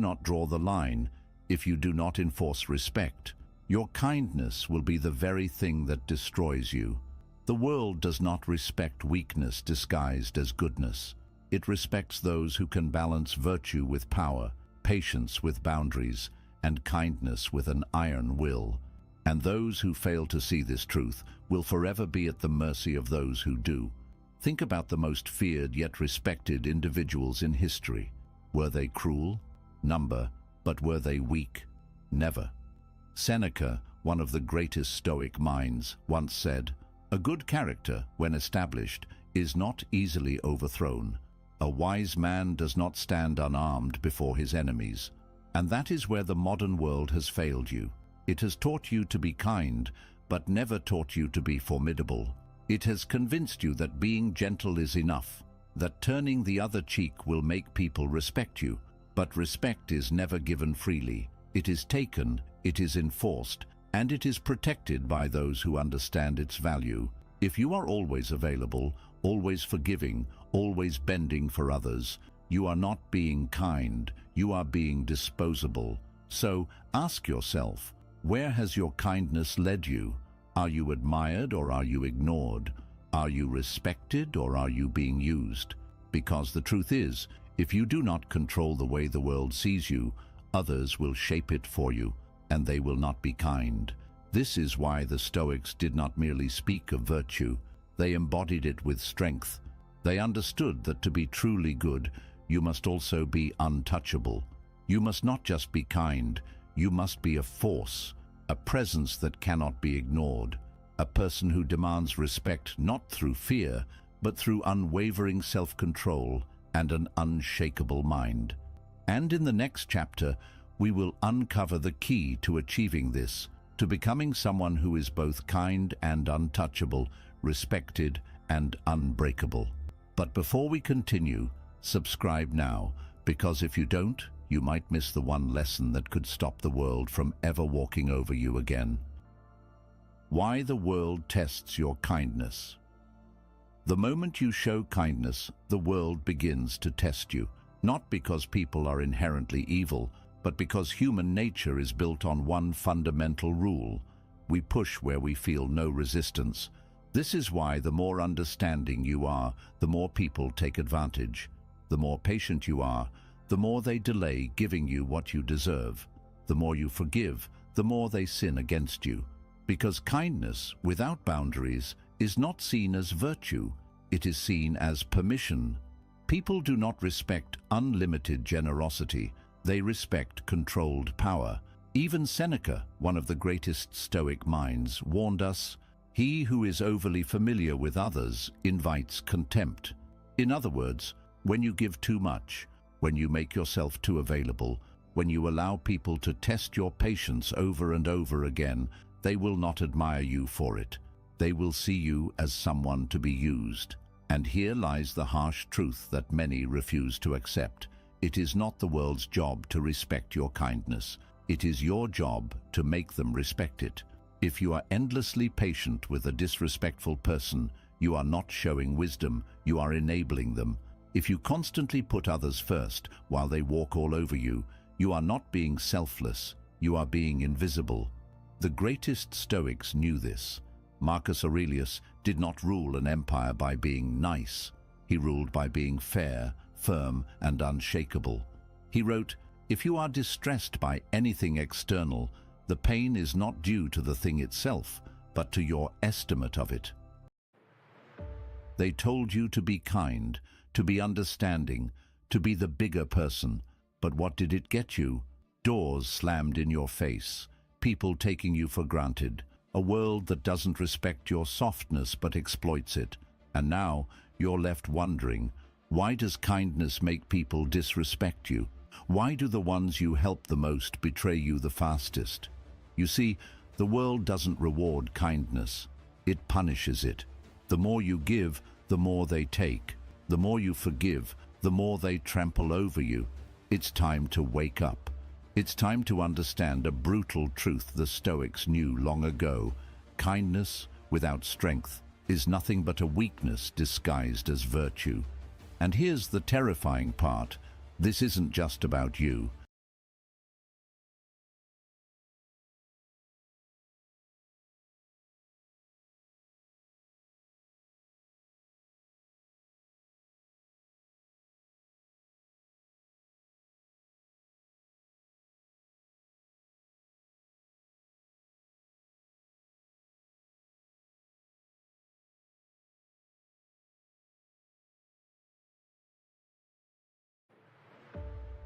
not draw the line, if you do not enforce respect, your kindness will be the very thing that destroys you. The world does not respect weakness disguised as goodness. It respects those who can balance virtue with power, patience with boundaries, and kindness with an iron will. And those who fail to see this truth will forever be at the mercy of those who do. Think about the most feared yet respected individuals in history. Were they cruel? Number. But were they weak? Never. Seneca, one of the greatest Stoic minds, once said, "A good character, when established, is not easily overthrown. A wise man does not stand unarmed before his enemies." And that is where the modern world has failed you. It has taught you to be kind, but never taught you to be formidable. It has convinced you that being gentle is enough, that turning the other cheek will make people respect you. But respect is never given freely. It is taken, it is enforced, and it is protected by those who understand its value. If you are always available, always forgiving, always bending for others, you are not being kind, you are being disposable. So ask yourself, where has your kindness led you? Are you admired or are you ignored? Are you respected or are you being used? Because the truth is, if you do not control the way the world sees you, others will shape it for you, and they will not be kind. This is why the Stoics did not merely speak of virtue, they embodied it with strength. They understood that to be truly good, you must also be untouchable. You must not just be kind, you must be a force, a presence that cannot be ignored, a person who demands respect not through fear, but through unwavering self-control and an unshakable mind. And in the next chapter, we will uncover the key to achieving this, to becoming someone who is both kind and untouchable, respected and unbreakable. But before we continue, subscribe now, because if you don't, you might miss the one lesson that could stop the world from ever walking over you again. Why the world tests your kindness. The moment you show kindness, the world begins to test you, not because people are inherently evil, but because human nature is built on one fundamental rule: we push where we feel no resistance. This is why the more understanding you are, the more people take advantage. The more patient you are, the more they delay giving you what you deserve. The more you forgive, the more they sin against you. Because kindness, without boundaries, is not seen as virtue, it is seen as permission. People do not respect unlimited generosity, they respect controlled power. Even Seneca, one of the greatest Stoic minds, warned us, "He who is overly familiar with others invites contempt." In other words, when you give too much, when you make yourself too available, when you allow people to test your patience over and over again, they will not admire you for it. They will see you as someone to be used. And here lies the harsh truth that many refuse to accept. It is not the world's job to respect your kindness. It is your job to make them respect it. If you are endlessly patient with a disrespectful person, you are not showing wisdom, you are enabling them. If you constantly put others first while they walk all over you, you are not being selfless, you are being invisible. The greatest Stoics knew this. Marcus Aurelius did not rule an empire by being nice. He ruled by being fair, firm, and unshakable. He wrote, "If you are distressed by anything external, the pain is not due to the thing itself, but to your estimate of it." They told you to be kind, to be understanding, to be the bigger person. But what did it get you? Doors slammed in your face, people taking you for granted, a world that doesn't respect your softness but exploits it. And now you're left wondering, why does kindness make people disrespect you? Why do the ones you help the most betray you the fastest? You see, the world doesn't reward kindness, it punishes it. The more you give, the more they take. The more you forgive, the more they trample over you. It's time to wake up. It's time to understand a brutal truth the Stoics knew long ago. Kindness without strength is nothing but a weakness disguised as virtue. And here's the terrifying part. This isn't just about you.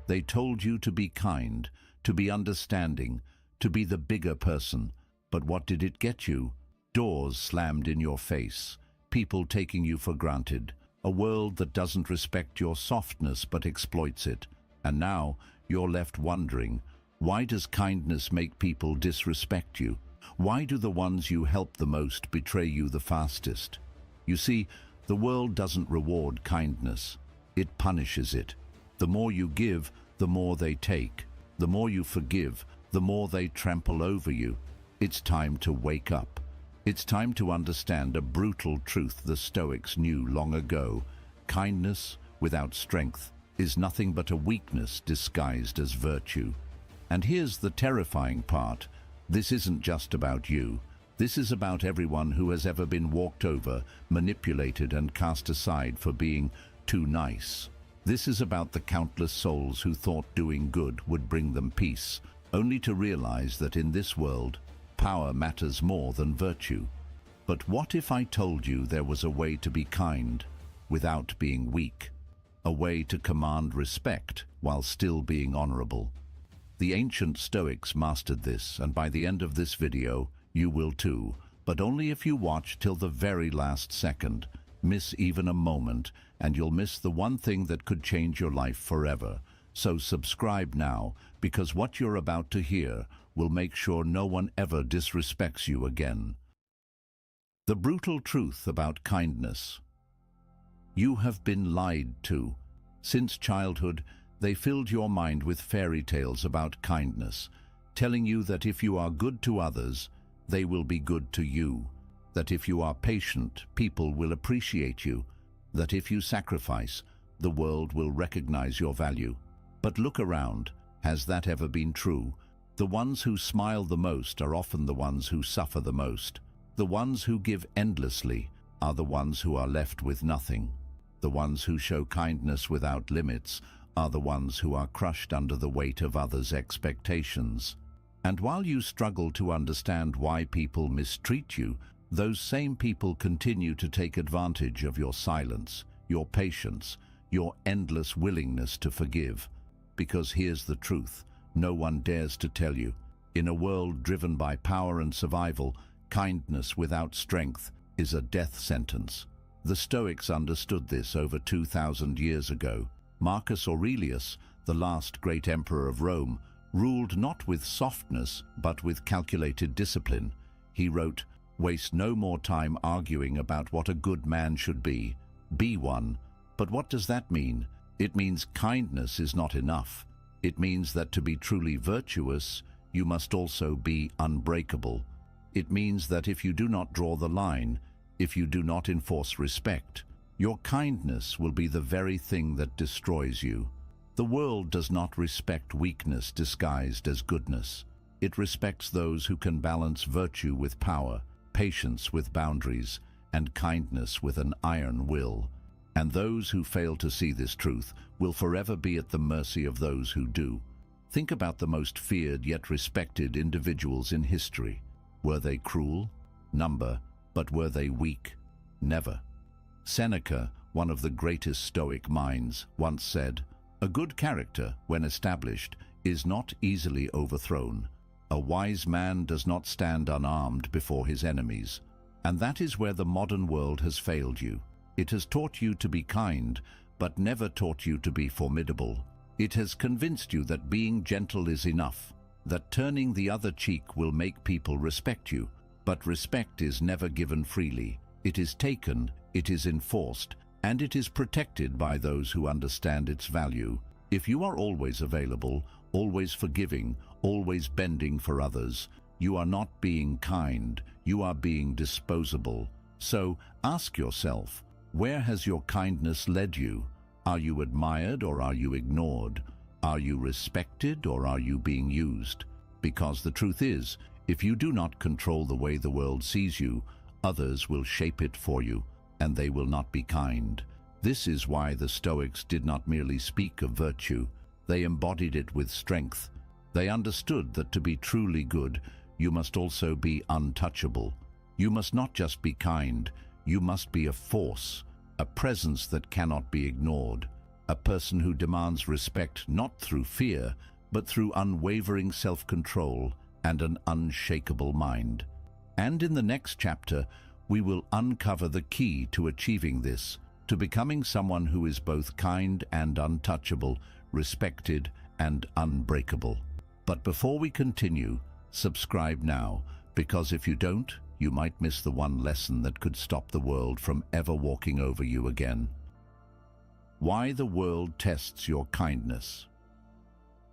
They told you to be kind, to be understanding, to be the bigger person. But what did it get you? Doors slammed in your face, people taking you for granted, a world that doesn't respect your softness but exploits it. And now you're left wondering, why does kindness make people disrespect you? Why do the ones you help the most betray you the fastest? You see, the world doesn't reward kindness. It punishes it. The more you give, the more they take. The more you forgive, the more they trample over you. It's time to wake up. It's time to understand a brutal truth the Stoics knew long ago. Kindness without strength is nothing but a weakness disguised as virtue. And here's the terrifying part. This isn't just about you. This is about everyone who has ever been walked over, manipulated, and cast aside for being too nice. This is about the countless souls who thought doing good would bring them peace, only to realize that in this world, power matters more than virtue. But what if I told you there was a way to be kind without being weak? A way to command respect while still being honorable? The ancient Stoics mastered this, and by the end of this video, you will too, but only if you watch till the very last second. Miss even a moment, and you'll miss the one thing that could change your life forever. So subscribe now, because what you're about to hear will make sure no one ever disrespects you again. The brutal truth about kindness. You have been lied to. Since childhood, they filled your mind with fairy tales about kindness, telling you that if you are good to others, they will be good to you, that if you are patient, people will appreciate you, that if you sacrifice, the world will recognize your value. But look around. Has that ever been true? The ones who smile the most are often the ones who suffer the most. The ones who give endlessly are the ones who are left with nothing. The ones who show kindness without limits are the ones who are crushed under the weight of others' expectations. And while you struggle to understand why people mistreat you, those same people continue to take advantage of your silence, your patience, your endless willingness to forgive. Because here's the truth, no one dares to tell you. In a world driven by power and survival, kindness without strength is a death sentence. The Stoics understood this over 2,000 years ago. Marcus Aurelius, the last great emperor of Rome, ruled not with softness but with calculated discipline. He wrote, "Waste no more time arguing about what a good man should be. Be one." But what does that mean? It means kindness is not enough. It means that to be truly virtuous, you must also be unbreakable. It means that if you do not draw the line, if you do not enforce respect, your kindness will be the very thing that destroys you. The world does not respect weakness disguised as goodness. It respects those who can balance virtue with power, patience with boundaries, and kindness with an iron will. And those who fail to see this truth will forever be at the mercy of those who do. Think about the most feared yet respected individuals in history. Were they cruel? Number. But were they weak? Never. Seneca, one of the greatest Stoic minds, once said, "A good character, when established, is not easily overthrown. A wise man does not stand unarmed before his enemies." And that is where the modern world has failed you. It has taught you to be kind, but never taught you to be formidable. It has convinced you that being gentle is enough, that turning the other cheek will make people respect you. But respect is never given freely. It is taken, it is enforced, and it is protected by those who understand its value. If you are always available, always forgiving, always bending for others, you are not being kind, you are being disposable. So ask yourself, where has your kindness led you? Are you admired or are you ignored? Are you respected or are you being used? Because the truth is, if you do not control the way the world sees you, others will shape it for you, and they will not be kind. This is why the Stoics did not merely speak of virtue, they embodied it with strength. They understood that to be truly good, you must also be untouchable. You must not just be kind, you must be a force, a presence that cannot be ignored. a person who demands respect not through fear, but through unwavering self-control and an unshakable mind. And in the next chapter, we will uncover the key to achieving this, to becoming someone who is both kind and untouchable, respected and unbreakable. But before we continue, subscribe now, because if you don't, you might miss the one lesson that could stop the world from ever walking over you again. Why the world tests your kindness.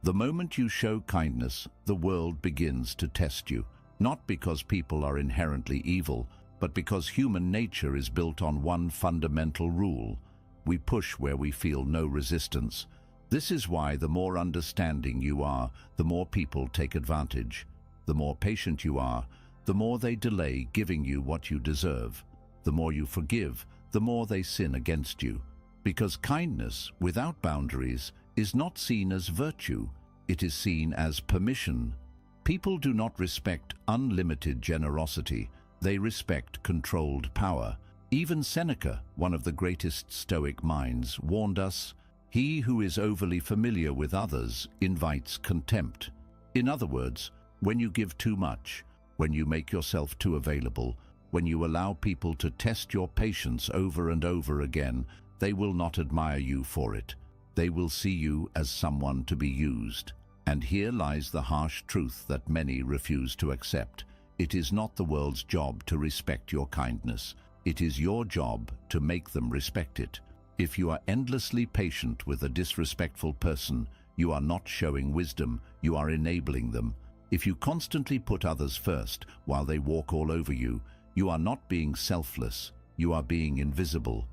The moment you show kindness, the world begins to test you, not because people are inherently evil, but because human nature is built on one fundamental rule: we push where we feel no resistance. This is why the more understanding you are, the more people take advantage. The more patient you are, the more they delay giving you what you deserve. The more you forgive, the more they sin against you. Because kindness without boundaries is not seen as virtue, it is seen as permission. People do not respect unlimited generosity, they respect controlled power. Even Seneca, one of the greatest Stoic minds, warned us, "He who is overly familiar with others invites contempt." In other words, when you give too much, when you make yourself too available, when you allow people to test your patience over and over again, they will not admire you for it. They will see you as someone to be used. And here lies the harsh truth that many refuse to accept. It is not the world's job to respect your kindness. It is your job to make them respect it. If you are endlessly patient with a disrespectful person, you are not showing wisdom, you are enabling them. If you constantly put others first while they walk all over you, you are not being selfless, you are being invisible.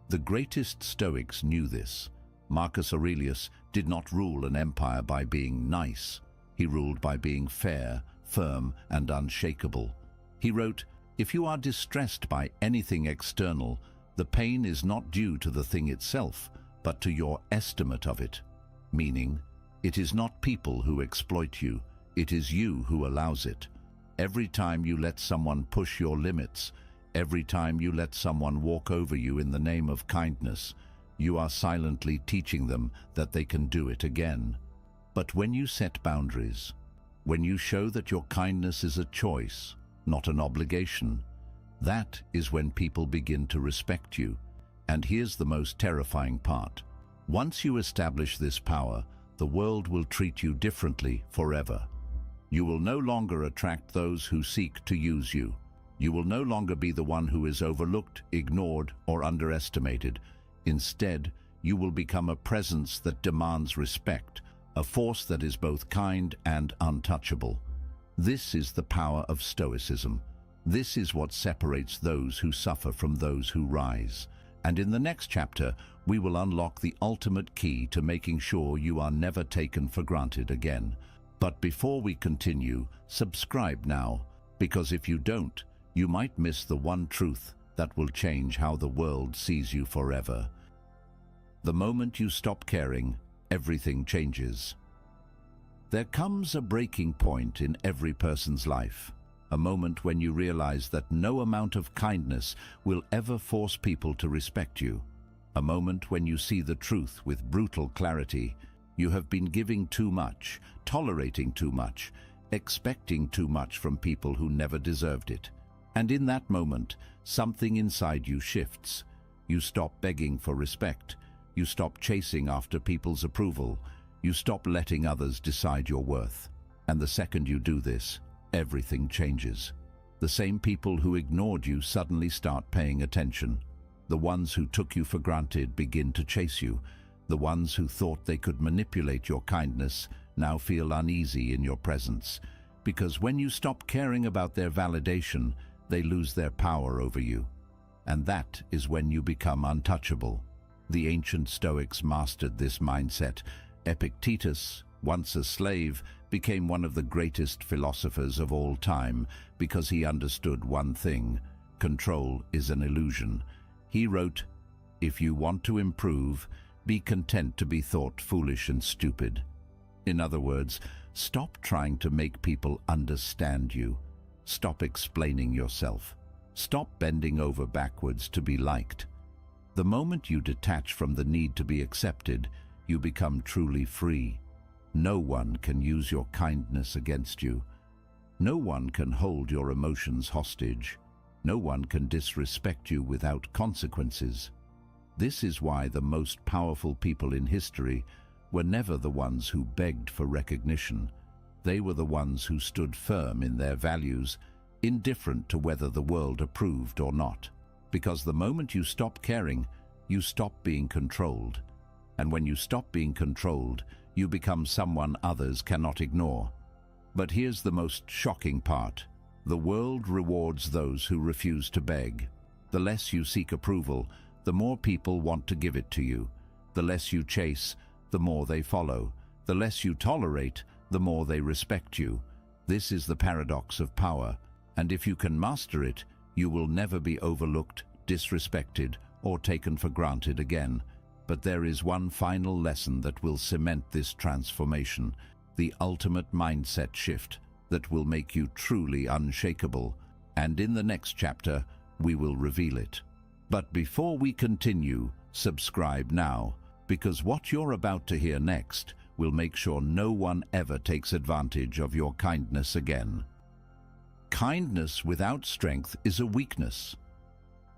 The greatest Stoics knew this. Marcus Aurelius did not rule an empire by being nice. He ruled by being fair, firm, and unshakable. He wrote, "If you are distressed by anything external, the pain is not due to the thing itself, but to your estimate of it." Meaning, it is not people who exploit you, it is you who allows it. Every time you let someone push your limits, every time you let someone walk over you in the name of kindness, you are silently teaching them that they can do it again. But when you set boundaries, when you show that your kindness is a choice, not an obligation, that is when people begin to respect you. And here's the most terrifying part. Once you establish this power, the world will treat you differently forever. You will no longer attract those who seek to use you. You will no longer be the one who is overlooked, ignored, or underestimated. Instead, you will become a presence that demands respect, a force that is both kind and untouchable. This is the power of Stoicism. This is what separates those who suffer from those who rise. And in the next chapter, we will unlock the ultimate key to making sure you are never taken for granted again. But before we continue, subscribe now, because if you don't, you might miss the one truth that will change how the world sees you forever. The moment you stop caring, everything changes. There comes a breaking point in every person's life, a moment when you realize that no amount of kindness will ever force people to respect you, a moment when you see the truth with brutal clarity. You have been giving too much, tolerating too much, expecting too much from people who never deserved it. And in that moment, something inside you shifts. You stop begging for respect. You stop chasing after people's approval. You stop letting others decide your worth. And the second you do this, everything changes. The same people who ignored you suddenly start paying attention. The ones who took you for granted begin to chase you. The ones who thought they could manipulate your kindness now feel uneasy in your presence. Because when you stop caring about their validation, they lose their power over you. And that is when you become untouchable. The ancient Stoics mastered this mindset. Epictetus, once a slave, became one of the greatest philosophers of all time because he understood one thing: control is an illusion. He wrote, "If you want to improve, be content to be thought foolish and stupid." In other words, stop trying to make people understand you. Stop explaining yourself. Stop bending over backwards to be liked. The moment you detach from the need to be accepted, you become truly free. No one can use your kindness against you. No one can hold your emotions hostage. No one can disrespect you without consequences. This is why the most powerful people in history were never the ones who begged for recognition. They were the ones who stood firm in their values, indifferent to whether the world approved or not. Because the moment you stop caring, you stop being controlled. And when you stop being controlled, you become someone others cannot ignore. But here's the most shocking part. The world rewards those who refuse to beg. The less you seek approval, the more people want to give it to you. The less you chase, the more they follow. The less you tolerate, the more they respect you. This is the paradox of power, and if you can master it, you will never be overlooked, disrespected, or taken for granted again. But there is one final lesson that will cement this transformation, the ultimate mindset shift that will make you truly unshakable. And in the next chapter, we will reveal it. But before we continue, subscribe now, because what you're about to hear next will make sure no one ever takes advantage of your kindness again. Kindness without strength is a weakness.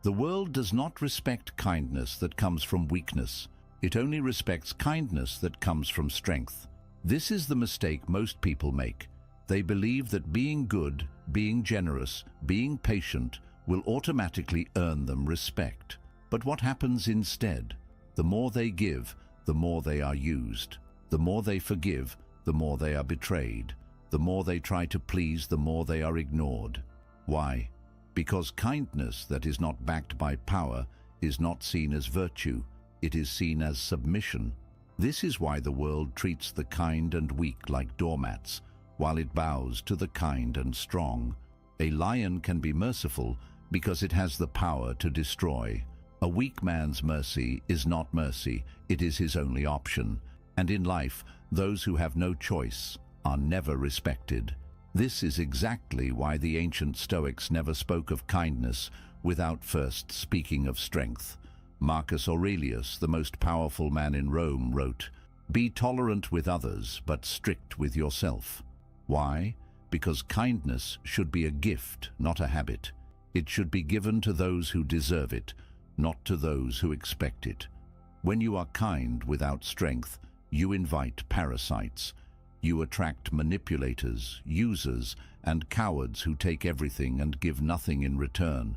The world does not respect kindness that comes from weakness. It only respects kindness that comes from strength. This is the mistake most people make. They believe that being good, being generous, being patient will automatically earn them respect. But what happens instead? The more they give, the more they are used. The more they forgive, the more they are betrayed. The more they try to please, the more they are ignored. Why? Because kindness that is not backed by power is not seen as virtue, it is seen as submission. This is why the world treats the kind and weak like doormats, while it bows to the kind and strong. A lion can be merciful because it has the power to destroy. A weak man's mercy is not mercy, it is his only option. And in life, those who have no choice are never respected. This is exactly why the ancient Stoics never spoke of kindness without first speaking of strength. Marcus Aurelius, the most powerful man in Rome, wrote, "Be tolerant with others, but strict with yourself." Why? Because kindness should be a gift, not a habit. It should be given to those who deserve it, not to those who expect it. When you are kind without strength, you invite parasites. You attract manipulators, users, and cowards who take everything and give nothing in return.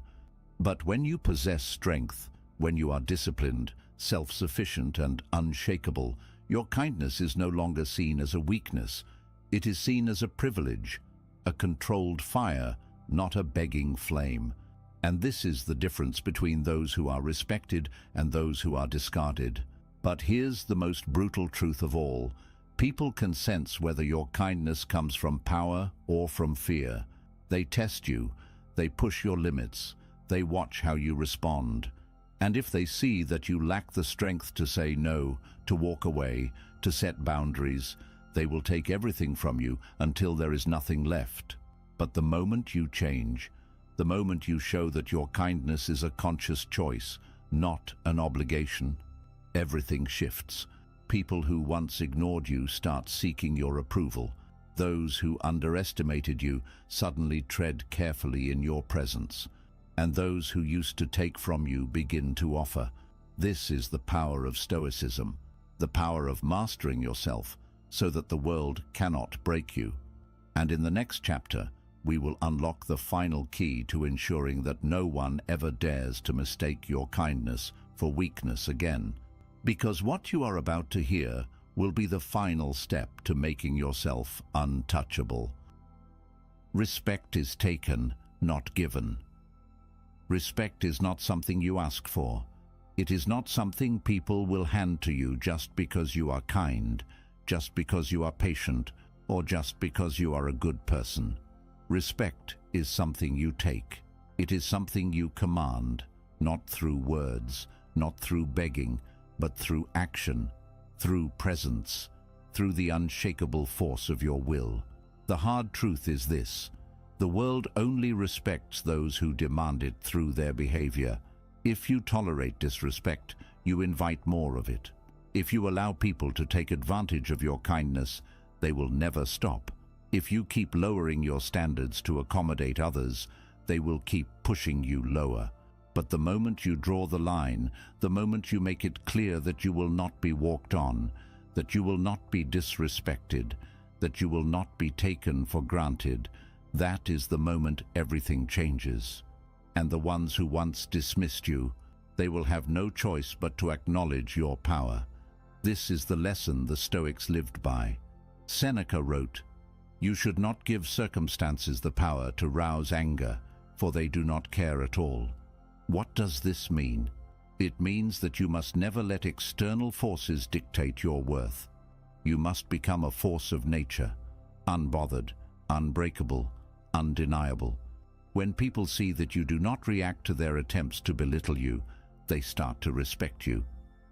But when you possess strength, when you are disciplined, self-sufficient, and unshakable, your kindness is no longer seen as a weakness. It is seen as a privilege, a controlled fire, not a begging flame. And this is the difference between those who are respected and those who are discarded. But here's the most brutal truth of all. People can sense whether your kindness comes from power or from fear. They test you, they push your limits, they watch how you respond. And if they see that you lack the strength to say no, to walk away, to set boundaries, they will take everything from you until there is nothing left. But the moment you change, the moment you show that your kindness is a conscious choice, not an obligation, everything shifts. People who once ignored you start seeking your approval. Those who underestimated you suddenly tread carefully in your presence. And those who used to take from you begin to offer. This is the power of Stoicism, the power of mastering yourself so that the world cannot break you. And in the next chapter, we will unlock the final key to ensuring that no one ever dares to mistake your kindness for weakness again. Because what you are about to hear will be the final step to making yourself untouchable. Respect is taken, not given. Respect is not something you ask for. It is not something people will hand to you just because you are kind, just because you are patient, or just because you are a good person. Respect is something you take. It is something you command, not through words, not through begging, but through action, through presence, through the unshakable force of your will. The hard truth is this: the world only respects those who demand it through their behavior. If you tolerate disrespect, you invite more of it. If you allow people to take advantage of your kindness, they will never stop. If you keep lowering your standards to accommodate others, they will keep pushing you lower. But the moment you draw the line, the moment you make it clear that you will not be walked on, that you will not be disrespected, that you will not be taken for granted, that is the moment everything changes. And the ones who once dismissed you, they will have no choice but to acknowledge your power. This is the lesson the Stoics lived by. Seneca wrote, "You should not give circumstances the power to rouse anger, for they do not care at all." What does this mean? It means that you must never let external forces dictate your worth. You must become a force of nature, unbothered, unbreakable, undeniable. When people see that you do not react to their attempts to belittle you, they start to respect you.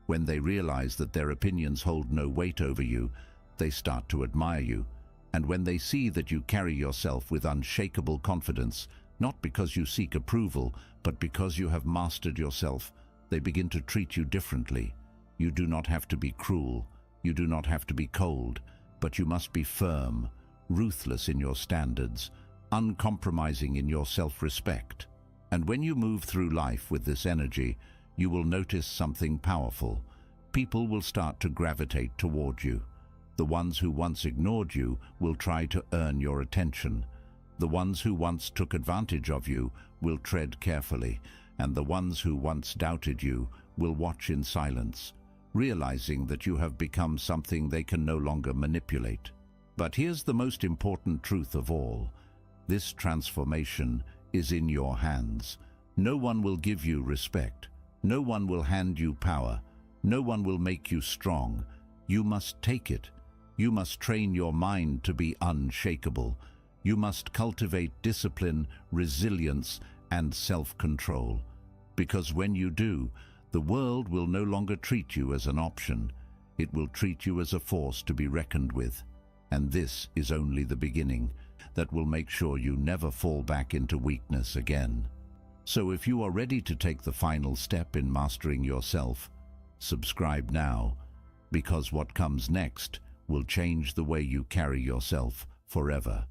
When they realize that their opinions hold no weight over you, they start to admire you. And when they see that you carry yourself with unshakable confidence, not because you seek approval, but because you have mastered yourself, they begin to treat you differently. You do not have to be cruel, you do not have to be cold, but you must be firm, ruthless in your standards, uncompromising in your self-respect. And when you move through life with this energy, you will notice something powerful. People will start to gravitate toward you. The ones who once ignored you will try to earn your attention. The ones who once took advantage of you will tread carefully, and the ones who once doubted you will watch in silence, realizing that you have become something they can no longer manipulate. But here's the most important truth of all. This transformation is in your hands. No one will give you respect. No one will hand you power. No one will make you strong. You must take it. You must train your mind to be unshakable. You must cultivate discipline, resilience, and self-control. Because when you do, the world will no longer treat you as an option. It will treat you as a force to be reckoned with. And this is only the beginning that will make sure you never fall back into weakness again. So if you are ready to take the final step in mastering yourself, subscribe now, because what comes next will change the way you carry yourself forever.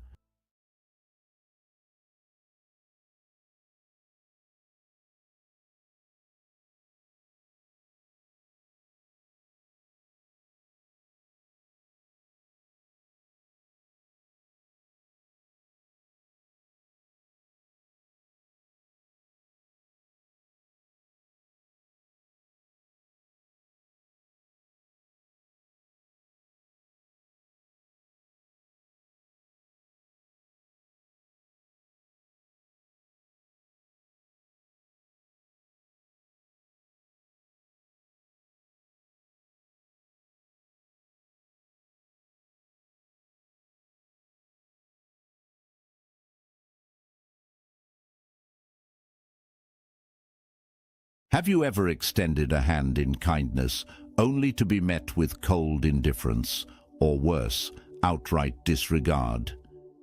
Have you ever extended a hand in kindness only to be met with cold indifference, or worse, outright disregard?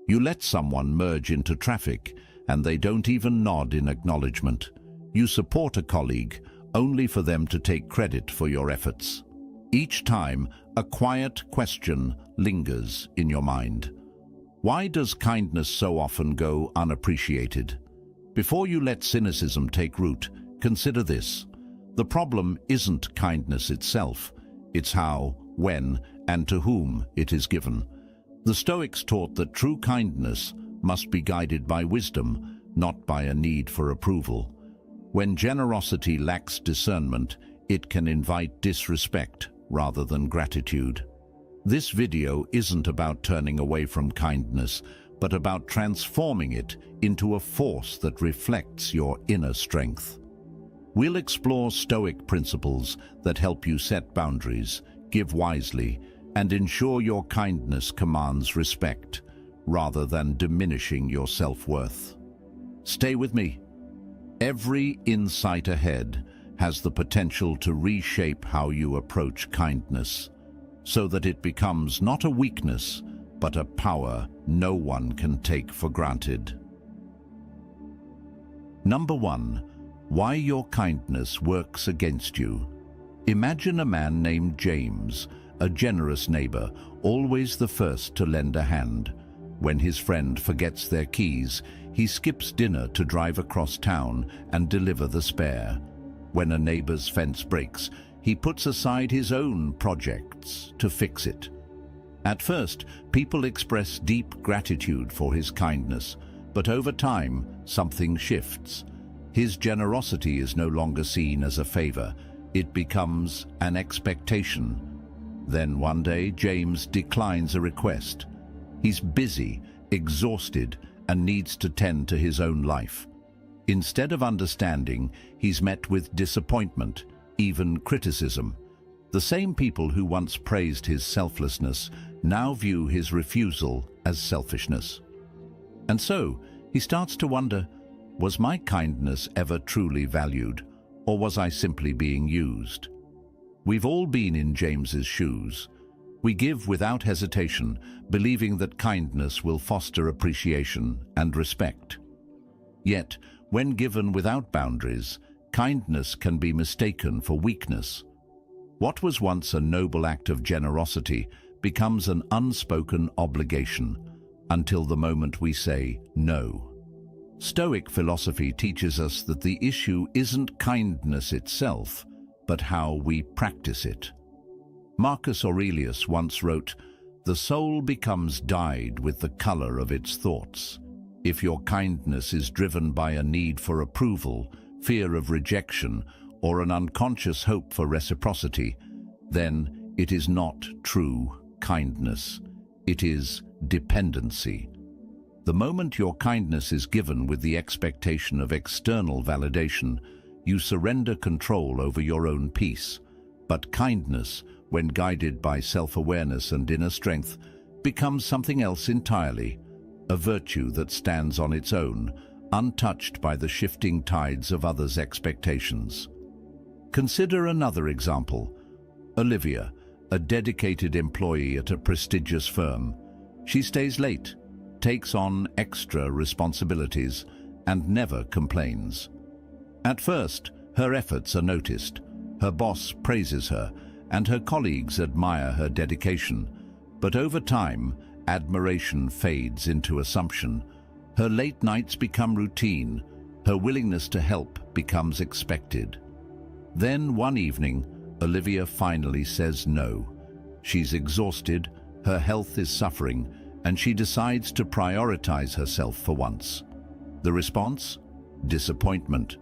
You let someone merge into traffic and they don't even nod in acknowledgement. You support a colleague only for them to take credit for your efforts. Each time, a quiet question lingers in your mind. Why does kindness so often go unappreciated? Before you let cynicism take root, consider this. The problem isn't kindness itself, it's how, when, and to whom it is given. The Stoics taught that true kindness must be guided by wisdom, not by a need for approval. When generosity lacks discernment, it can invite disrespect rather than gratitude. This video isn't about turning away from kindness, but about transforming it into a force that reflects your inner strength. We'll explore Stoic principles that help you set boundaries, give wisely, and ensure your kindness commands respect, rather than diminishing your self-worth. Stay with me. Every insight ahead has the potential to reshape how you approach kindness, so that it becomes not a weakness, but a power no one can take for granted. Number 1. Why your kindness works against you. Imagine a man named James, a generous neighbor, always the first to lend a hand. When his friend forgets their keys, he skips dinner to drive across town and deliver the spare. When a neighbor's fence breaks, he puts aside his own projects to fix it. At first, people express deep gratitude for his kindness, but over time, something shifts. His generosity is no longer seen as a favor. It becomes an expectation. Then one day, James declines a request. He's busy, exhausted, and needs to tend to his own life. Instead of understanding, he's met with disappointment, even criticism. The same people who once praised his selflessness now view his refusal as selfishness. And so, he starts to wonder, was my kindness ever truly valued, or was I simply being used? We've all been in James's shoes. We give without hesitation, believing that kindness will foster appreciation and respect. Yet, when given without boundaries, kindness can be mistaken for weakness. What was once a noble act of generosity becomes an unspoken obligation until the moment we say no. Stoic philosophy teaches us that the issue isn't kindness itself, but how we practice it. Marcus Aurelius once wrote, "The soul becomes dyed with the color of its thoughts." If your kindness is driven by a need for approval, fear of rejection, or an unconscious hope for reciprocity, then it is not true kindness. It is dependency. The moment your kindness is given with the expectation of external validation, you surrender control over your own peace. But kindness, when guided by self-awareness and inner strength, becomes something else entirely, a virtue that stands on its own, untouched by the shifting tides of others' expectations. Consider another example. Olivia, a dedicated employee at a prestigious firm. She stays late, takes on extra responsibilities, and never complains. At first, her efforts are noticed. Her boss praises her, and her colleagues admire her dedication. But over time, admiration fades into assumption. Her late nights become routine. Her willingness to help becomes expected. Then one evening, Olivia finally says no. She's exhausted, her health is suffering, and she decides to prioritize herself for once. The response? Disappointment.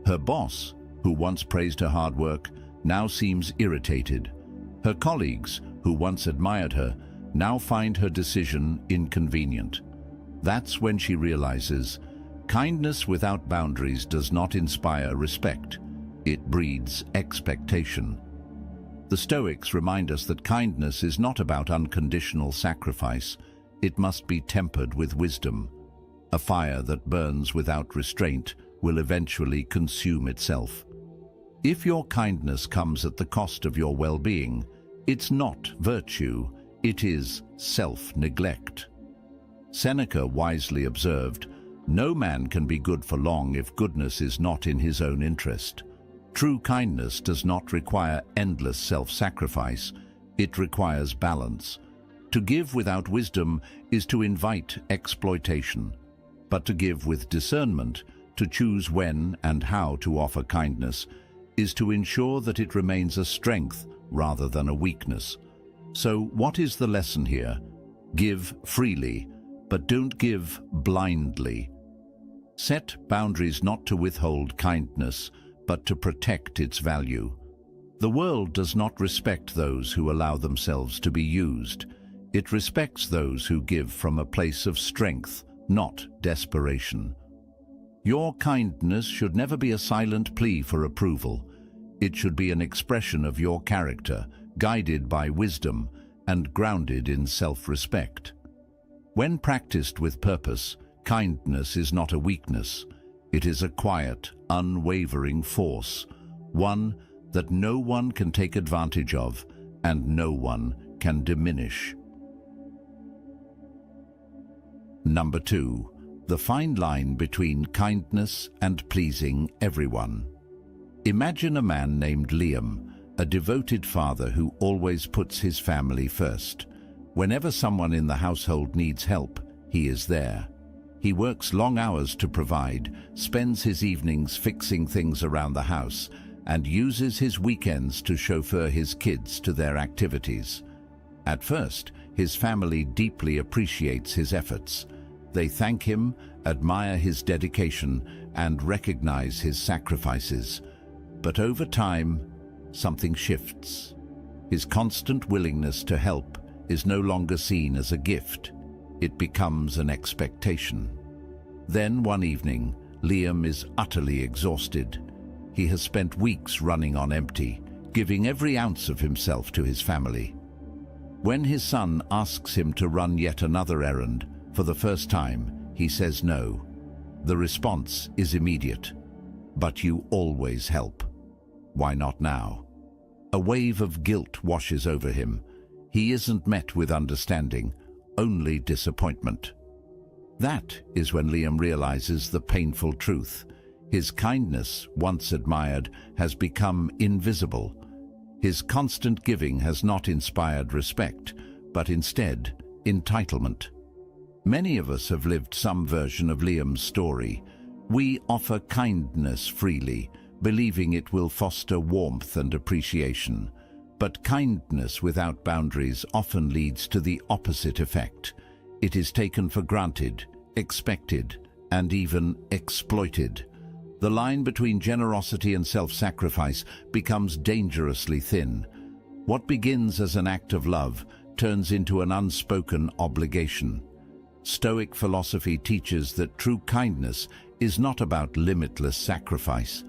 Her boss, who once praised her hard work, now seems irritated. Her colleagues, who once admired her, now find her decision inconvenient. That's when she realizes, kindness without boundaries does not inspire respect. It breeds expectation. The Stoics remind us that kindness is not about unconditional sacrifice. It must be tempered with wisdom. A fire that burns without restraint will eventually consume itself. If your kindness comes at the cost of your well-being, it's not virtue, it is self-neglect. Seneca wisely observed, "No man can be good for long if goodness is not in his own interest." True kindness does not require endless self-sacrifice, it requires balance. To give without wisdom is to invite exploitation, but to give with discernment, to choose when and how to offer kindness, is to ensure that it remains a strength rather than a weakness. So what is the lesson here? Give freely, but don't give blindly. Set boundaries not to withhold kindness, but to protect its value. The world does not respect those who allow themselves to be used. It respects those who give from a place of strength, not desperation. Your kindness should never be a silent plea for approval. It should be an expression of your character, guided by wisdom and grounded in self-respect. When practiced with purpose, kindness is not a weakness. It is a quiet, unwavering force, one that no one can take advantage of and no one can diminish. Number 2. the fine line between kindness and pleasing everyone. Imagine a man named Liam, a devoted father who always puts his family first. Whenever someone in the household needs help, he is there. He works long hours to provide, spends his evenings fixing things around the house, and uses his weekends to chauffeur his kids to their activities. At first, his family deeply appreciates his efforts. They thank him, admire his dedication, and recognize his sacrifices. But over time, something shifts. His constant willingness to help is no longer seen as a gift. It becomes an expectation. Then one evening, Liam is utterly exhausted. He has spent weeks running on empty, giving every ounce of himself to his family. When his son asks him to run yet another errand, for the first time, he says no. The response is immediate. But you always help. Why not now? A wave of guilt washes over him. He isn't met with understanding, only disappointment. That is when Liam realizes the painful truth. His kindness, once admired, has become invisible. His constant giving has not inspired respect, but instead, entitlement. Many of us have lived some version of Liam's story. We offer kindness freely, believing it will foster warmth and appreciation. But kindness without boundaries often leads to the opposite effect. It is taken for granted, expected, and even exploited. The line between generosity and self-sacrifice becomes dangerously thin. What begins as an act of love turns into an unspoken obligation. Stoic philosophy teaches that true kindness is not about limitless sacrifice.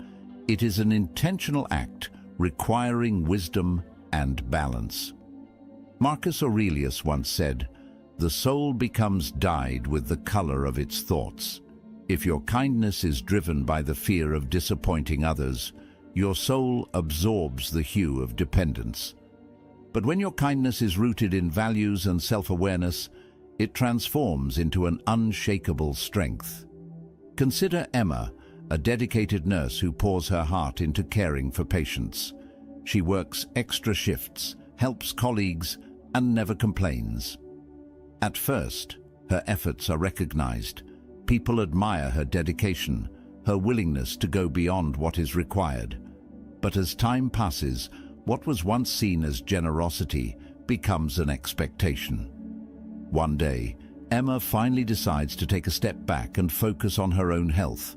It is an intentional act requiring wisdom and balance. Marcus Aurelius once said, "The soul becomes dyed with the color of its thoughts." If your kindness is driven by the fear of disappointing others, your soul absorbs the hue of dependence. But when your kindness is rooted in values and self-awareness, it transforms into an unshakable strength. Consider Emma, a dedicated nurse who pours her heart into caring for patients. She works extra shifts, helps colleagues, and never complains. At first, her efforts are recognized. People admire her dedication, her willingness to go beyond what is required. But as time passes, what was once seen as generosity becomes an expectation. One day, Emma finally decides to take a step back and focus on her own health.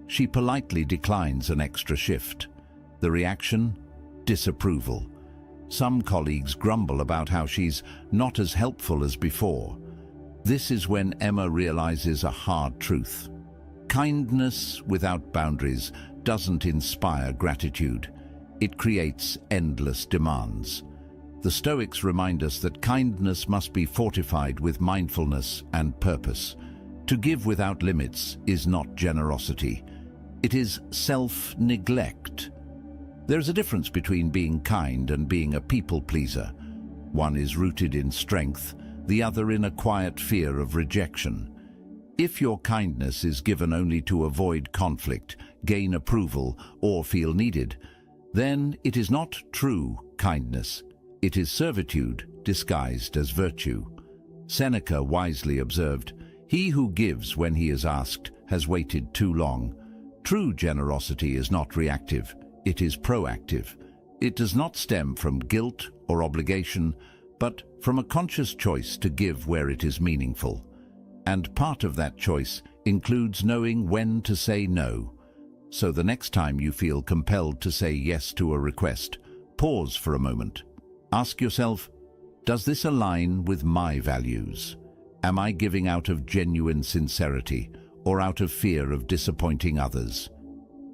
She politely declines an extra shift. The reaction? Disapproval. Some colleagues grumble about how she's not as helpful as before. This is when Emma realizes a hard truth. Kindness without boundaries doesn't inspire gratitude. It creates endless demands. The Stoics remind us that kindness must be fortified with mindfulness and purpose. To give without limits is not generosity. It is self-neglect. There is a difference between being kind and being a people-pleaser. One is rooted in strength, the other in a quiet fear of rejection. If your kindness is given only to avoid conflict, gain approval, or feel needed, then it is not true kindness. It is servitude disguised as virtue. Seneca wisely observed, "He who gives when he is asked has waited too long." True generosity is not reactive, it is proactive. It does not stem from guilt or obligation, but from a conscious choice to give where it is meaningful. And part of that choice includes knowing when to say no. So the next time you feel compelled to say yes to a request, pause for a moment. Ask yourself, does this align with my values? Am I giving out of genuine sincerity or out of fear of disappointing others?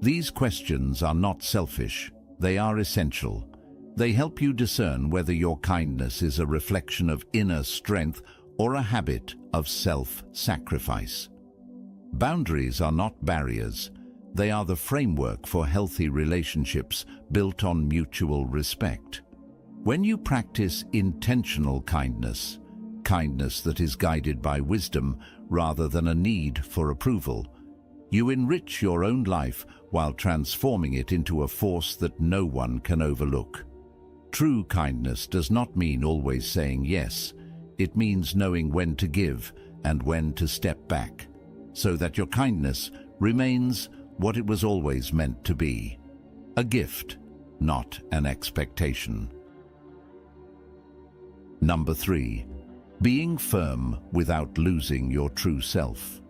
These questions are not selfish, they are essential. They help you discern whether your kindness is a reflection of inner strength or a habit of self-sacrifice. Boundaries are not barriers. They are the framework for healthy relationships built on mutual respect. When you practice intentional kindness, kindness that is guided by wisdom rather than a need for approval. You enrich your own life while transforming it into a force that no one can overlook. True kindness does not mean always saying yes. It means knowing when to give and when to step back, so that your kindness remains what it was always meant to be: a gift, not an expectation. Number 3. Being firm without losing your true self.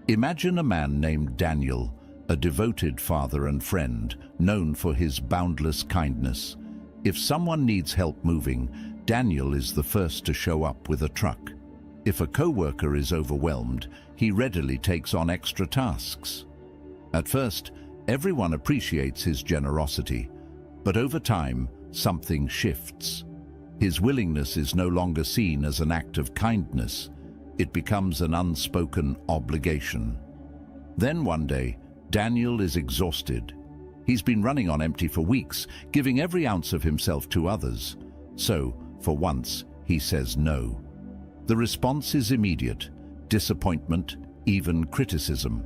Imagine a man named Daniel, a devoted father and friend, known for his boundless kindness. If someone needs help moving, Daniel is the first to show up with a truck. If a co-worker is overwhelmed, he readily takes on extra tasks. At first, everyone appreciates his generosity, but over time, something shifts. His willingness is no longer seen as an act of kindness. It becomes an unspoken obligation. Then one day, Daniel is exhausted. He's been running on empty for weeks, giving every ounce of himself to others. So, for once, he says no. The response is immediate: disappointment, even criticism.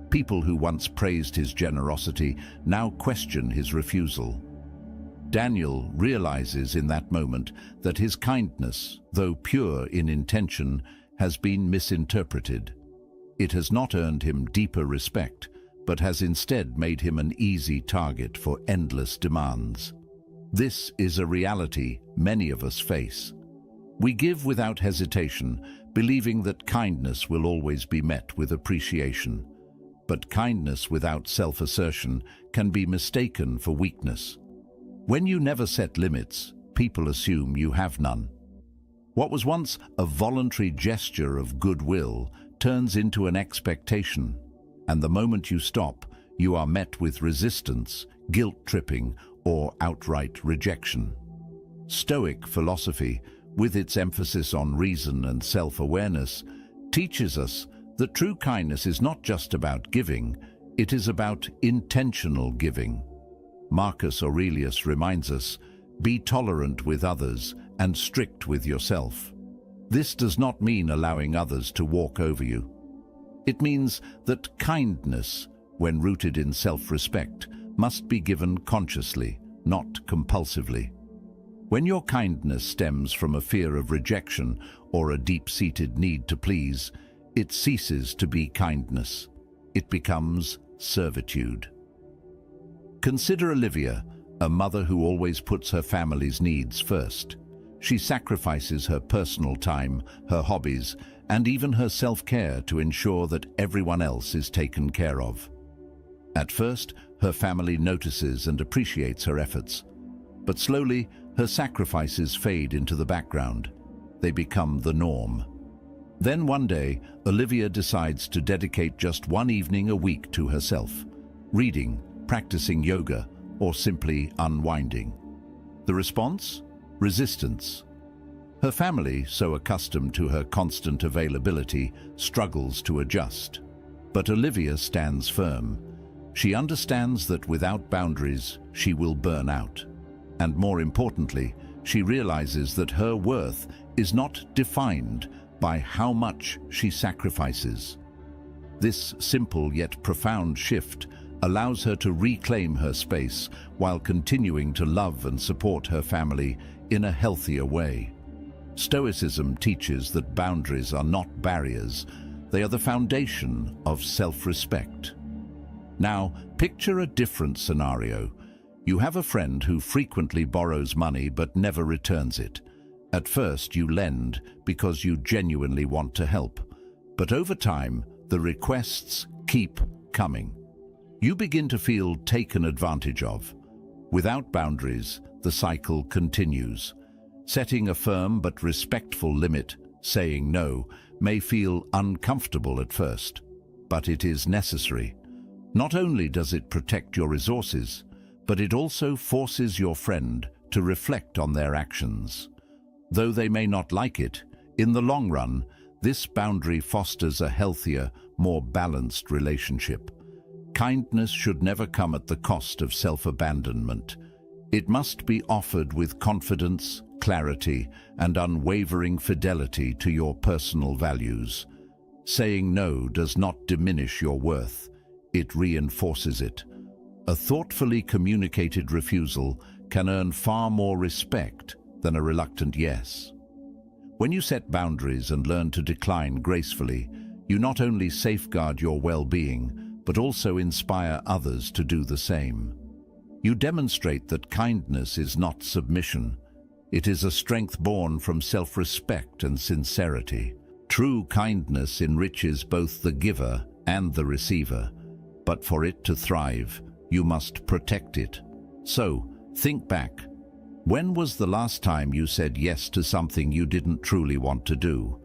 People who once praised his generosity now question his refusal. Daniel realizes in that moment that his kindness, though pure in intention, has been misinterpreted. It has not earned him deeper respect, but has instead made him an easy target for endless demands. This is a reality many of us face. We give without hesitation, believing that kindness will always be met with appreciation. But kindness without self-assertion can be mistaken for weakness. When you never set limits, people assume you have none. What was once a voluntary gesture of goodwill turns into an expectation, and the moment you stop, you are met with resistance, guilt-tripping, or outright rejection. Stoic philosophy, with its emphasis on reason and self-awareness, teaches us that true kindness is not just about giving, it is about intentional giving. Marcus Aurelius reminds us, "Be tolerant with others and strict with yourself." This does not mean allowing others to walk over you. It means that kindness, when rooted in self-respect, must be given consciously, not compulsively. When your kindness stems from a fear of rejection or a deep-seated need to please, it ceases to be kindness. It becomes servitude. Consider Olivia, a mother who always puts her family's needs first. She sacrifices her personal time, her hobbies, and even her self-care to ensure that everyone else is taken care of. At first, her family notices and appreciates her efforts, but slowly, her sacrifices fade into the background. They become the norm. Then one day, Olivia decides to dedicate just one evening a week to herself, reading, practicing yoga, or simply unwinding. The response? Resistance. Her family, so accustomed to her constant availability, struggles to adjust. But Olivia stands firm. She understands that without boundaries, she will burn out. And more importantly, she realizes that her worth is not defined by how much she sacrifices. This simple yet profound shift allows her to reclaim her space while continuing to love and support her family in a healthier way. Stoicism teaches that boundaries are not barriers, they are the foundation of self-respect. Now, picture a different scenario. You have a friend who frequently borrows money but never returns it. At first, you lend because you genuinely want to help, but over time, the requests keep coming. You begin to feel taken advantage of. Without boundaries, the cycle continues. Setting a firm but respectful limit, saying no, may feel uncomfortable at first, but it is necessary. Not only does it protect your resources, but it also forces your friend to reflect on their actions. Though they may not like it, in the long run, this boundary fosters a healthier, more balanced relationship. Kindness should never come at the cost of self-abandonment. It must be offered with confidence, clarity, and unwavering fidelity to your personal values. Saying no does not diminish your worth, it reinforces it. A thoughtfully communicated refusal can earn far more respect than a reluctant yes. When you set boundaries and learn to decline gracefully, you not only safeguard your well-being, but also inspire others to do the same. You demonstrate that kindness is not submission. It is a strength born from self-respect and sincerity. True kindness enriches both the giver and the receiver, but for it to thrive, you must protect it. So, think back. When was the last time you said yes to something you didn't truly want to do?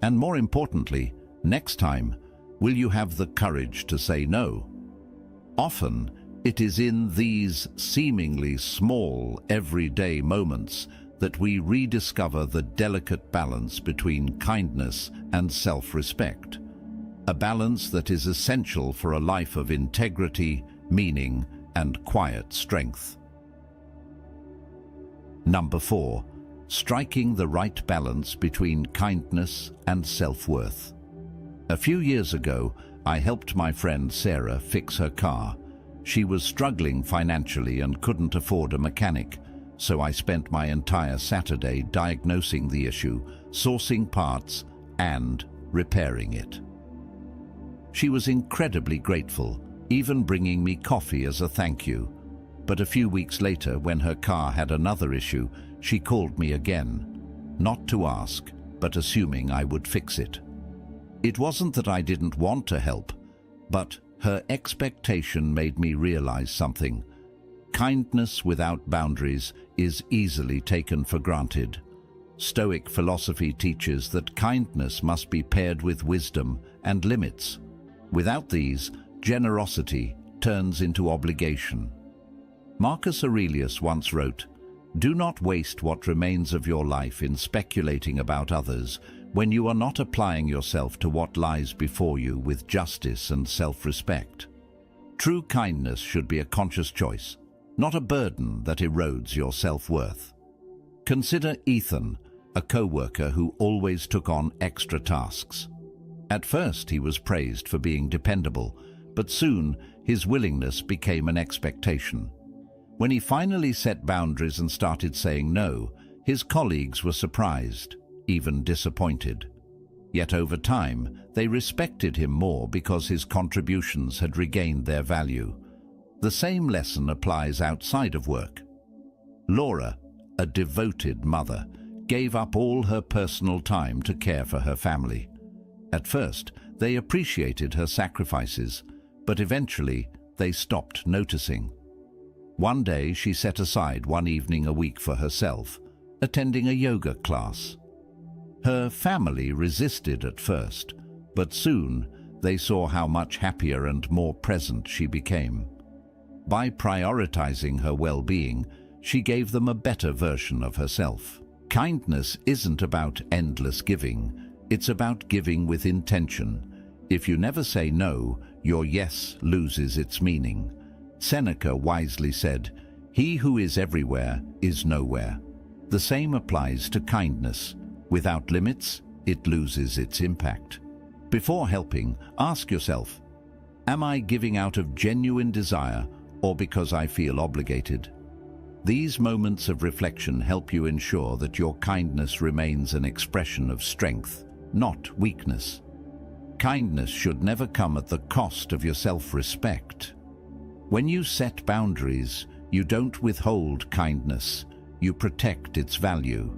And more importantly, next time, will you have the courage to say no? Often, it is in these seemingly small, everyday moments that we rediscover the delicate balance between kindness and self-respect. A balance that is essential for a life of integrity, meaning, and quiet strength. Number 4. Striking the right balance between kindness and self-worth. A few years ago, I helped my friend Sarah fix her car. She was struggling financially and couldn't afford a mechanic, so I spent my entire Saturday diagnosing the issue, sourcing parts, and repairing it. She was incredibly grateful, even bringing me coffee as a thank you. But a few weeks later, when her car had another issue, she called me again, not to ask, but assuming I would fix it. It wasn't that I didn't want to help, but her expectation made me realize something. Kindness without boundaries is easily taken for granted. Stoic philosophy teaches that kindness must be paired with wisdom and limits. Without these, generosity turns into obligation. Marcus Aurelius once wrote, "Do not waste what remains of your life in speculating about others when you are not applying yourself to what lies before you with justice and self-respect." True kindness should be a conscious choice, not a burden that erodes your self-worth. Consider Ethan, a co-worker who always took on extra tasks. At first, he was praised for being dependable, but soon his willingness became an expectation. When he finally set boundaries and started saying no, his colleagues were surprised, even disappointed. Yet over time, they respected him more because his contributions had regained their value. The same lesson applies outside of work. Laura, a devoted mother, gave up all her personal time to care for her family. At first, they appreciated her sacrifices, but eventually they stopped noticing. One day, she set aside one evening a week for herself, attending a yoga class. Her family resisted at first, but soon they saw how much happier and more present she became. By prioritizing her well-being, she gave them a better version of herself. Kindness isn't about endless giving, it's about giving with intention. If you never say no, your yes loses its meaning. Seneca wisely said, "He who is everywhere is nowhere." The same applies to kindness. Without limits, it loses its impact. Before helping, ask yourself, am I giving out of genuine desire or because I feel obligated? These moments of reflection help you ensure that your kindness remains an expression of strength, not weakness. Kindness should never come at the cost of your self-respect. When you set boundaries, you don't withhold kindness, you protect its value.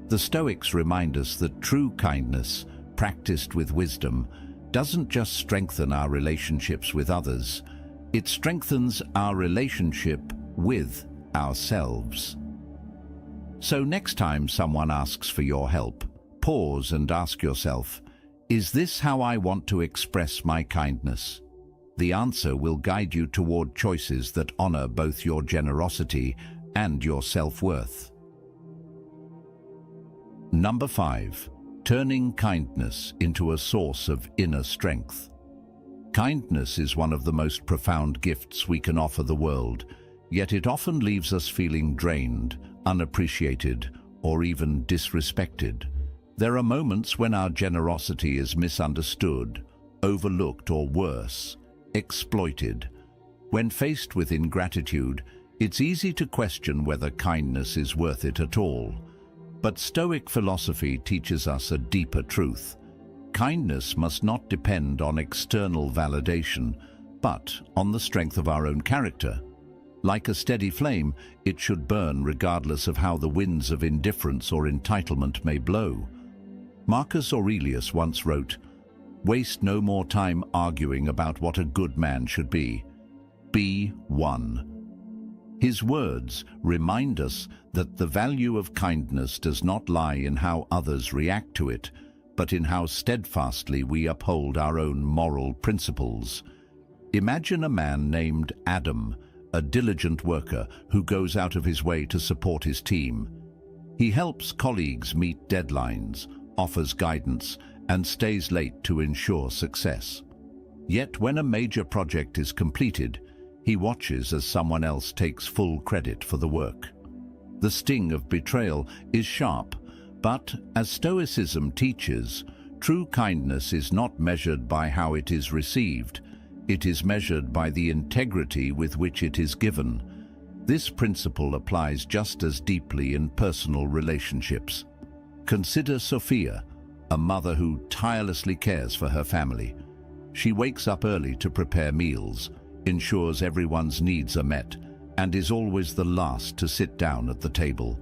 The Stoics remind us that true kindness, practiced with wisdom, doesn't just strengthen our relationships with others, it strengthens our relationship with ourselves. So next time someone asks for your help, pause and ask yourself, is this how I want to express my kindness? The answer will guide you toward choices that honor both your generosity and your self-worth. Number 5. Turning kindness into a source of inner strength. Kindness is one of the most profound gifts we can offer the world, yet it often leaves us feeling drained, unappreciated, or even disrespected. There are moments when our generosity is misunderstood, overlooked, or worse, exploited. When faced with ingratitude, it's easy to question whether kindness is worth it at all. But Stoic philosophy teaches us a deeper truth. Kindness must not depend on external validation, but on the strength of our own character. Like a steady flame, it should burn regardless of how the winds of indifference or entitlement may blow. Marcus Aurelius once wrote, "Waste no more time arguing about what a good man should be. Be one." His words remind us that the value of kindness does not lie in how others react to it, but in how steadfastly we uphold our own moral principles. Imagine a man named Adam, a diligent worker who goes out of his way to support his team. He helps colleagues meet deadlines, offers guidance, and stays late to ensure success. Yet when a major project is completed, he watches as someone else takes full credit for the work. The sting of betrayal is sharp, but as Stoicism teaches, true kindness is not measured by how it is received. It is measured by the integrity with which it is given. This principle applies just as deeply in personal relationships. Consider Sophia, a mother who tirelessly cares for her family. She wakes up early to prepare meals, ensures everyone's needs are met, and is always the last to sit down at the table.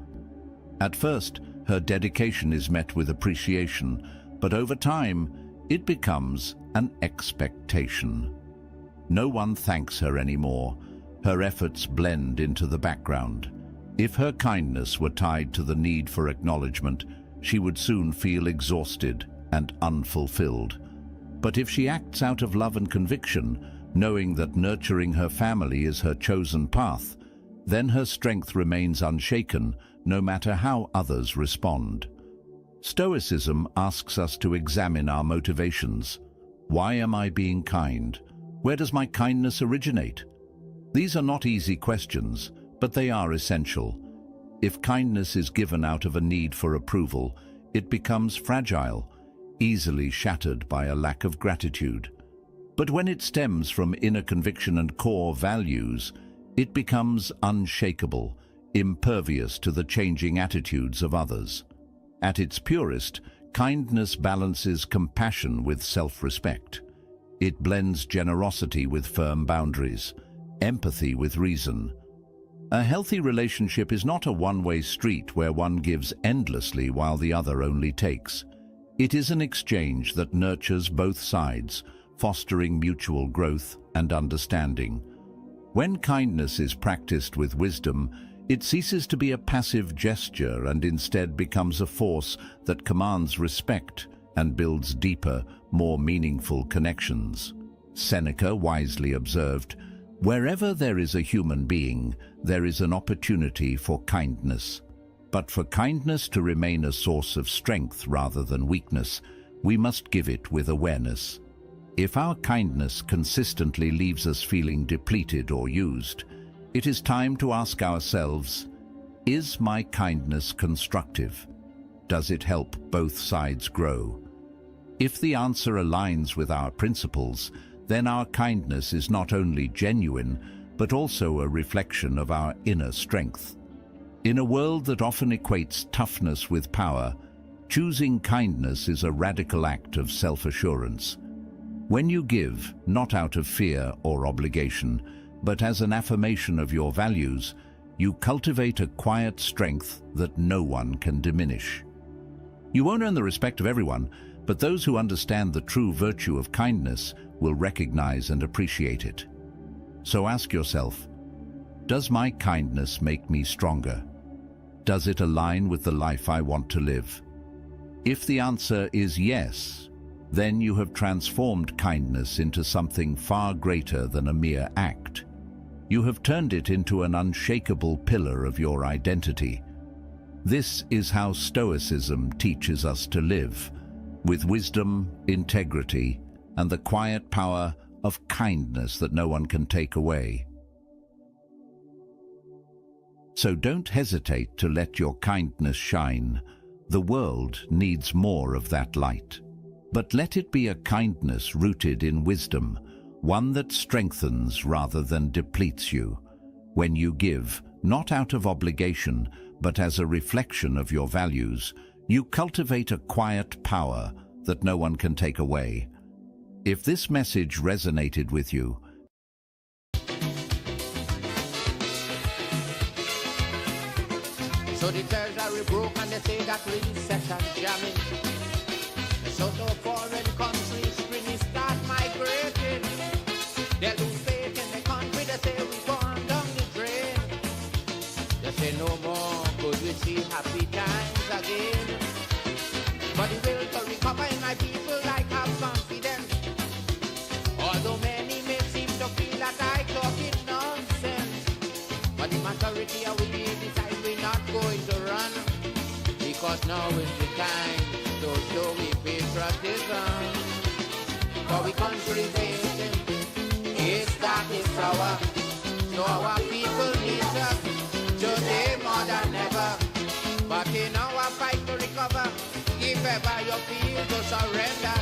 At first, her dedication is met with appreciation, but over time, it becomes an expectation. No one thanks her anymore. Her efforts blend into the background. If her kindness were tied to the need for acknowledgement, she would soon feel exhausted and unfulfilled. But if she acts out of love and conviction, knowing that nurturing her family is her chosen path, then her strength remains unshaken, no matter how others respond. Stoicism asks us to examine our motivations. Why am I being kind? Where does my kindness originate? These are not easy questions, but they are essential. If kindness is given out of a need for approval, it becomes fragile, easily shattered by a lack of gratitude. But when it stems from inner conviction and core values, it becomes unshakable, impervious to the changing attitudes of others. At its purest, kindness balances compassion with self-respect. It blends generosity with firm boundaries, empathy with reason. A healthy relationship is not a one-way street where one gives endlessly while the other only takes. It is an exchange that nurtures both sides, fostering mutual growth and understanding. When kindness is practiced with wisdom, it ceases to be a passive gesture and instead becomes a force that commands respect and builds deeper, more meaningful connections. Seneca wisely observed, "Wherever there is a human being, there is an opportunity for kindness. But for kindness to remain a source of strength rather than weakness, we must give it with awareness." If our kindness consistently leaves us feeling depleted or used, it is time to ask ourselves, is my kindness constructive? Does it help both sides grow? If the answer aligns with our principles, then our kindness is not only genuine, but also a reflection of our inner strength. In a world that often equates toughness with power, choosing kindness is a radical act of self-assurance. When you give, not out of fear or obligation, but as an affirmation of your values, you cultivate a quiet strength that no one can diminish. You won't earn the respect of everyone, but those who understand the true virtue of kindness will recognize and appreciate it. So ask yourself, does my kindness make me stronger? Does it align with the life I want to live? If the answer is yes, then you have transformed kindness into something far greater than a mere act. You have turned it into an unshakable pillar of your identity. This is how Stoicism teaches us to live, with wisdom, integrity, and the quiet power of kindness that no one can take away. So don't hesitate to let your kindness shine. The world needs more of that light. But let it be a kindness rooted in wisdom, one that strengthens rather than depletes you. When you give, not out of obligation, but as a reflection of your values, you cultivate a quiet power that no one can take away. If this message resonated with you, so the treasury broke and they say that recession jamming. So no foreign countries really start migrating. They lose faith in the country, they say we gone down the drain. They say no more could we see happy times again. But the will to recover in my people like have confidence. Although many may seem to feel that I talking nonsense, but the majority of we decide we're not going to run, because now is the time to show we patriotism. For we country nation is that is our, so our people need us today more than ever. But in our fight to recover, if ever you feel to surrender,